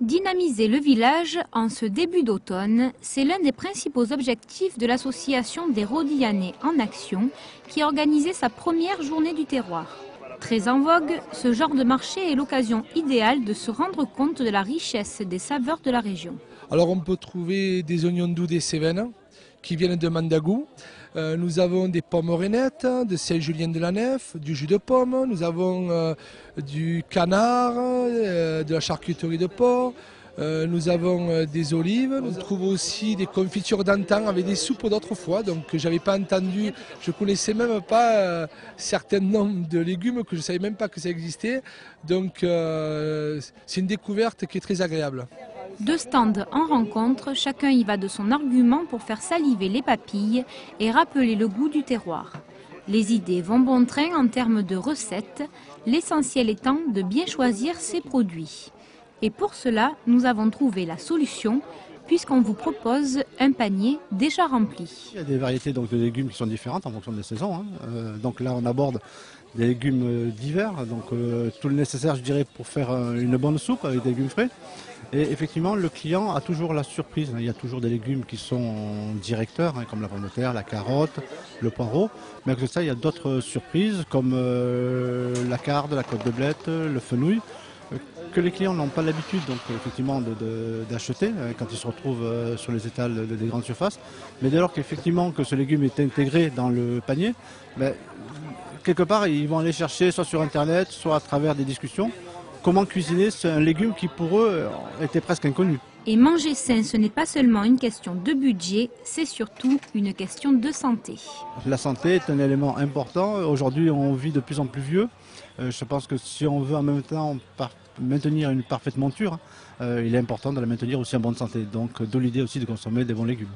Dynamiser le village en ce début d'automne, c'est l'un des principaux objectifs de l'association des Rodianais en Action qui a organisé sa première journée du terroir. Très en vogue, ce genre de marché est l'occasion idéale de se rendre compte de la richesse des saveurs de la région. Alors on peut trouver des oignons doux des Cévennes qui viennent de Mandagou. Nous avons des pommes rainettes, de Saint-Julien-de-la-Nef, du jus de pomme, nous avons du canard, de la charcuterie de porc, nous avons des olives, on trouve aussi des confitures d'antan avec des soupes d'autrefois, donc je n'avais pas entendu, je ne connaissais même pas certains noms de légumes que je ne savais même pas que ça existait, donc c'est une découverte qui est très agréable. Deux stands en rencontre, chacun y va de son argument pour faire saliver les papilles et rappeler le goût du terroir. Les idées vont bon train en termes de recettes, l'essentiel étant de bien choisir ses produits. Et pour cela, nous avons trouvé la solution puisqu'on vous propose un panier déjà rempli. Il y a des variétés donc, de légumes qui sont différentes en fonction des saisons. Donc là, on aborde des légumes d'hiver, donc tout le nécessaire, je dirais, pour faire une bonne soupe avec des légumes frais. Et effectivement, le client a toujours la surprise. Il y a toujours des légumes qui sont directeurs, comme la pomme de terre, la carotte, le poireau. Mais avec ça, il y a d'autres surprises comme la carde, la côte de blette, le fenouil, que les clients n'ont pas l'habitude donc effectivement d'acheter quand ils se retrouvent sur les étals des grandes surfaces. Mais dès lors qu'effectivement que ce légume est intégré dans le panier, quelque part ils vont aller chercher soit sur internet, soit à travers des discussions, comment cuisiner un légume qui pour eux était presque inconnu. Et manger sain, ce n'est pas seulement une question de budget, c'est surtout une question de santé. La santé est un élément important. Aujourd'hui, on vit de plus en plus vieux. Je pense que si on veut en même temps maintenir une parfaite monture, il est important de la maintenir aussi en bonne santé. Donc, d'où l'idée aussi de consommer des bons légumes.